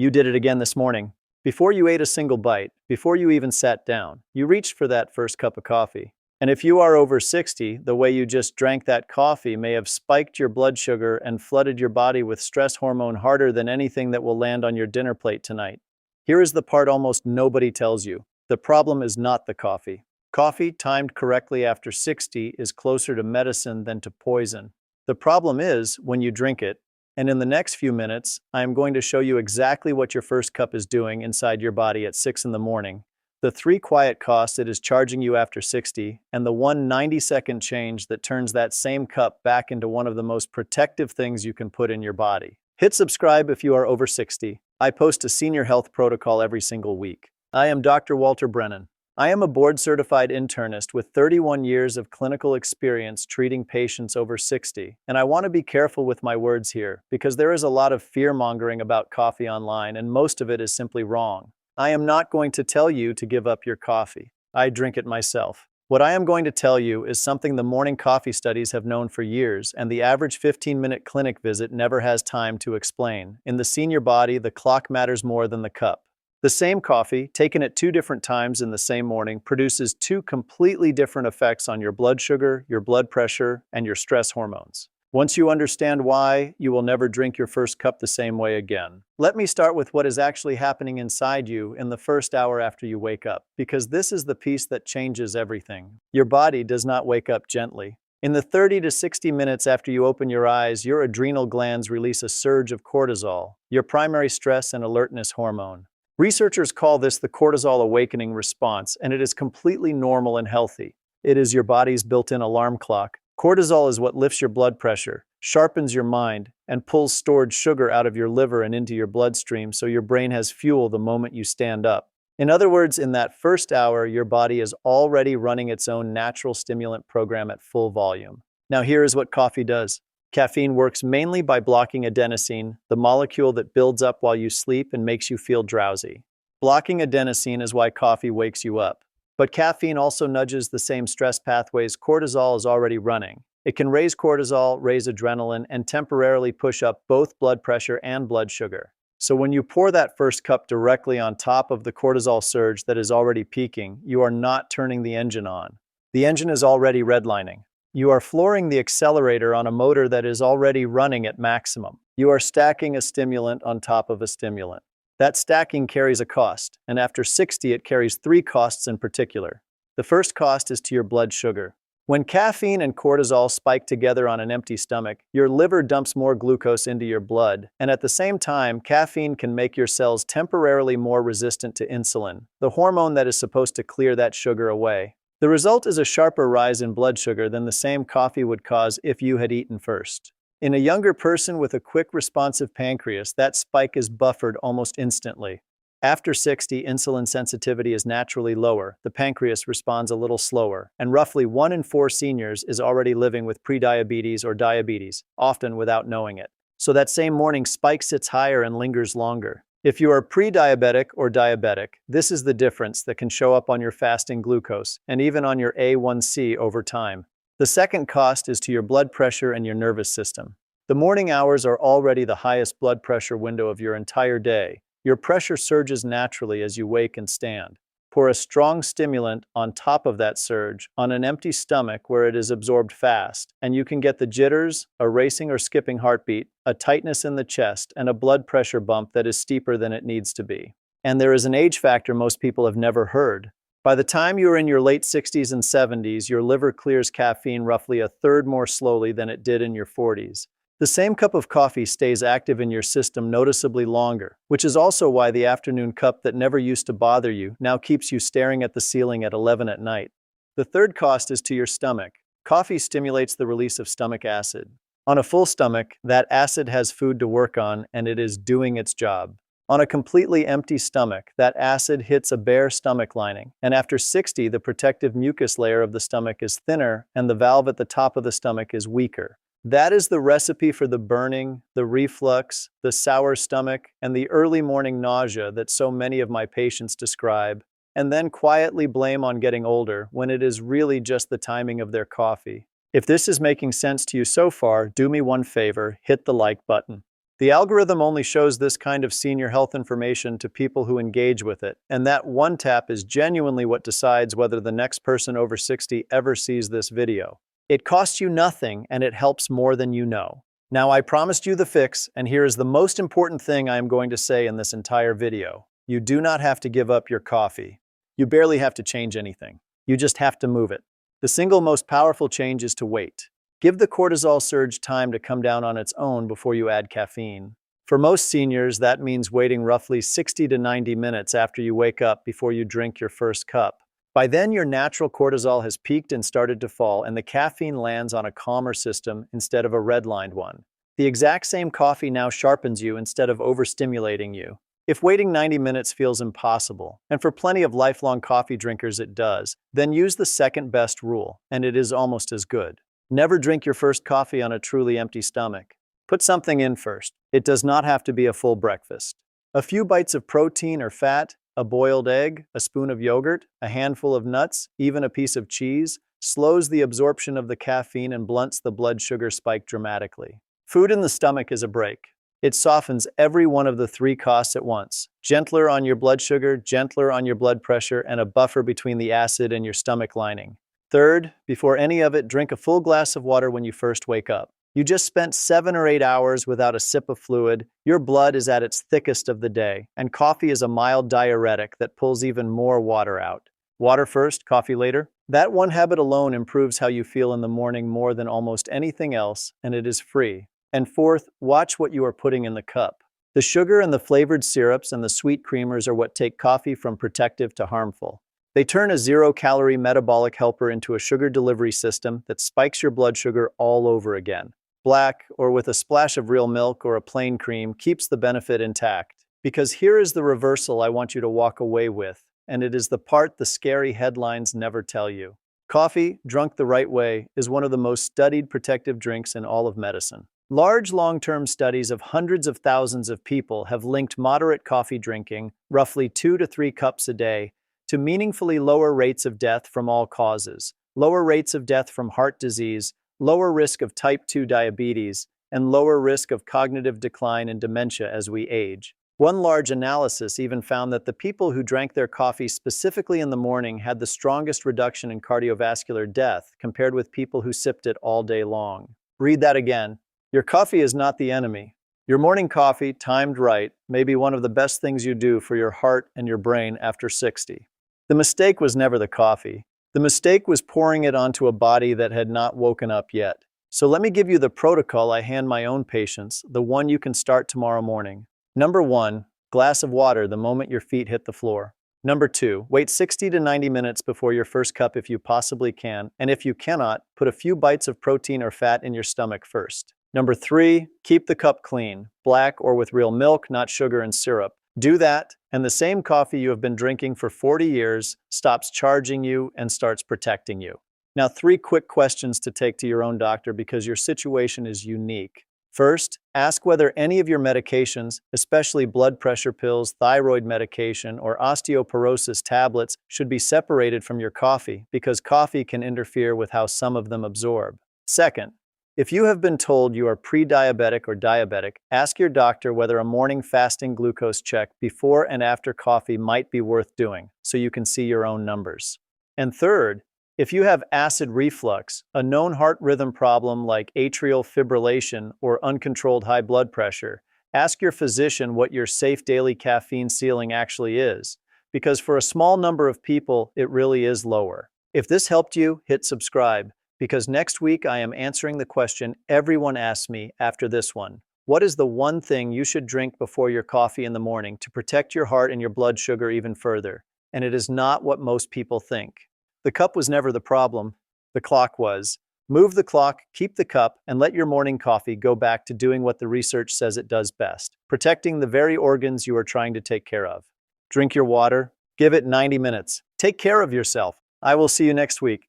You did it again this morning. Before you ate a single bite, before you even sat down, you reached for that first cup of coffee. And if you are over 60, the way you just drank that coffee may have spiked your blood sugar and flooded your body with stress hormone harder than anything that will land on your dinner plate tonight. Here is the part almost nobody tells you. The problem is not the coffee. Coffee, timed correctly after 60, is closer to medicine than to poison. The problem is when you drink it. And in the next few minutes, I am going to show you exactly what your first cup is doing inside your body at 6 in the morning, the 3 quiet costs it is charging you after 60, and the 1 90-second change that turns that same cup back into one of the most protective things you can put in your body. Hit subscribe if you are over 60. I post a senior health protocol every single week. I am Dr. Walter Brennan. I am a board-certified internist with 31 years of clinical experience treating patients over 60, and I want to be careful with my words here because there is a lot of fear-mongering about coffee online, and most of it is simply wrong. I am not going to tell you to give up your coffee. I drink it myself. What I am going to tell you is something the morning coffee studies have known for years, and the average 15-minute clinic visit never has time to explain. In the senior body, the clock matters more than the cup. The same coffee, taken at 2 different times in the same morning, produces 2 completely different effects on your blood sugar, your blood pressure, and your stress hormones. Once you understand why, you will never drink your first cup the same way again. Let me start with what is actually happening inside you in the first hour after you wake up, because this is the piece that changes everything. Your body does not wake up gently. In the 30 to 60 minutes after you open your eyes, your adrenal glands release a surge of cortisol, your primary stress and alertness hormone. Researchers call this the cortisol awakening response, and it is completely normal and healthy. It is your body's built-in alarm clock. Cortisol is what lifts your blood pressure, sharpens your mind, and pulls stored sugar out of your liver and into your bloodstream so your brain has fuel the moment you stand up. In other words, in that first hour, your body is already running its own natural stimulant program at full volume. Now here is what coffee does. Caffeine works mainly by blocking adenosine, the molecule that builds up while you sleep and makes you feel drowsy. Blocking adenosine is why coffee wakes you up. But caffeine also nudges the same stress pathways cortisol is already running. It can raise cortisol, raise adrenaline, and temporarily push up both blood pressure and blood sugar. So when you pour that first cup directly on top of the cortisol surge that is already peaking, you are not turning the engine on. The engine is already redlining. You are flooring the accelerator on a motor that is already running at maximum. You are stacking a stimulant on top of a stimulant. That stacking carries a cost, and after 60 it carries 3 costs in particular. The first cost is to your blood sugar. When caffeine and cortisol spike together on an empty stomach, your liver dumps more glucose into your blood, and at the same time, caffeine can make your cells temporarily more resistant to insulin, the hormone that is supposed to clear that sugar away. The result is a sharper rise in blood sugar than the same coffee would cause if you had eaten first. In a younger person with a quick responsive pancreas, that spike is buffered almost instantly. After 60, insulin sensitivity is naturally lower, the pancreas responds a little slower, and roughly 1 in 4 seniors is already living with prediabetes or diabetes, often without knowing it. So that same morning spike sits higher and lingers longer. If you are pre-diabetic or diabetic, this is the difference that can show up on your fasting glucose and even on your A1C over time. The second cost is to your blood pressure and your nervous system. The morning hours are already the highest blood pressure window of your entire day. Your pressure surges naturally as you wake and stand. Pour a strong stimulant on top of that surge on an empty stomach where it is absorbed fast, and you can get the jitters, a racing or skipping heartbeat, a tightness in the chest, and a blood pressure bump that is steeper than it needs to be. And there is an age factor most people have never heard. By the time you are in your late 60s and 70s, your liver clears caffeine roughly a third more slowly than it did in your 40s. The same cup of coffee stays active in your system noticeably longer, which is also why the afternoon cup that never used to bother you now keeps you staring at the ceiling at 11 at night. The third cost is to your stomach. Coffee stimulates the release of stomach acid. On a full stomach, that acid has food to work on and it is doing its job. On a completely empty stomach, that acid hits a bare stomach lining, and after 60, the protective mucus layer of the stomach is thinner and the valve at the top of the stomach is weaker. That is the recipe for the burning, the reflux, the sour stomach, and the early morning nausea that so many of my patients describe, and then quietly blame on getting older when it is really just the timing of their coffee. If this is making sense to you so far, do me one favor, hit the like button. The algorithm only shows this kind of senior health information to people who engage with it, and that one tap is genuinely what decides whether the next person over 60 ever sees this video. It costs you nothing, and it helps more than you know. Now, I promised you the fix, and here is the most important thing I am going to say in this entire video. You do not have to give up your coffee. You barely have to change anything. You just have to move it. The single most powerful change is to wait. Give the cortisol surge time to come down on its own before you add caffeine. For most seniors, that means waiting roughly 60 to 90 minutes after you wake up before you drink your first cup. By then, your natural cortisol has peaked and started to fall, and the caffeine lands on a calmer system instead of a redlined one. The exact same coffee now sharpens you instead of overstimulating you. If waiting 90 minutes feels impossible, and for plenty of lifelong coffee drinkers it does, then use the second best rule, and it is almost as good. Never drink your first coffee on a truly empty stomach. Put something in first. It does not have to be a full breakfast. A few bites of protein or fat, a boiled egg, a spoon of yogurt, a handful of nuts, even a piece of cheese, slows the absorption of the caffeine and blunts the blood sugar spike dramatically. Food in the stomach is a break. It softens every one of the three costs at once. Gentler on your blood sugar, gentler on your blood pressure, and a buffer between the acid and your stomach lining. Third, before any of it, drink a full glass of water when you first wake up. You just spent 7 or 8 hours without a sip of fluid, your blood is at its thickest of the day, and coffee is a mild diuretic that pulls even more water out. Water first, coffee later? That one habit alone improves how you feel in the morning more than almost anything else, and it is free. And fourth, watch what you are putting in the cup. The sugar and the flavored syrups and the sweet creamers are what take coffee from protective to harmful. They turn a zero-calorie metabolic helper into a sugar delivery system that spikes your blood sugar all over again. Black, or with a splash of real milk or a plain cream, keeps the benefit intact. Because here is the reversal I want you to walk away with, and it is the part the scary headlines never tell you. Coffee, drunk the right way, is one of the most studied protective drinks in all of medicine. Large long-term studies of hundreds of thousands of people have linked moderate coffee drinking, roughly 2 to 3 cups a day, to meaningfully lower rates of death from all causes, lower rates of death from heart disease, lower risk of type 2 diabetes, and lower risk of cognitive decline and dementia as we age. One large analysis even found that the people who drank their coffee specifically in the morning had the strongest reduction in cardiovascular death compared with people who sipped it all day long. Read that again. Your coffee is not the enemy. Your morning coffee, timed right, may be one of the best things you do for your heart and your brain after 60. The mistake was never the coffee. The mistake was pouring it onto a body that had not woken up yet. So let me give you the protocol I hand my own patients, the one you can start tomorrow morning. Number 1, glass of water the moment your feet hit the floor. Number 2, wait 60 to 90 minutes before your first cup if you possibly can, and if you cannot, put a few bites of protein or fat in your stomach first. Number 3, keep the cup clean, black or with real milk, not sugar and syrup. Do that, and the same coffee you have been drinking for 40 years stops charging you and starts protecting you. Now, 3 quick questions to take to your own doctor because your situation is unique. First, ask whether any of your medications, especially blood pressure pills, thyroid medication, or osteoporosis tablets, should be separated from your coffee because coffee can interfere with how some of them absorb. Second, if you have been told you are pre-diabetic or diabetic, ask your doctor whether a morning fasting glucose check before and after coffee might be worth doing so you can see your own numbers. And third, if you have acid reflux, a known heart rhythm problem like atrial fibrillation or uncontrolled high blood pressure, ask your physician what your safe daily caffeine ceiling actually is, because for a small number of people, it really is lower. If this helped you, hit subscribe, because next week I am answering the question everyone asks me after this one. What is the one thing you should drink before your coffee in the morning to protect your heart and your blood sugar even further? And it is not what most people think. The cup was never the problem. The clock was. Move the clock, keep the cup, and let your morning coffee go back to doing what the research says it does best, protecting the very organs you are trying to take care of. Drink your water. Give it 90 minutes. Take care of yourself. I will see you next week.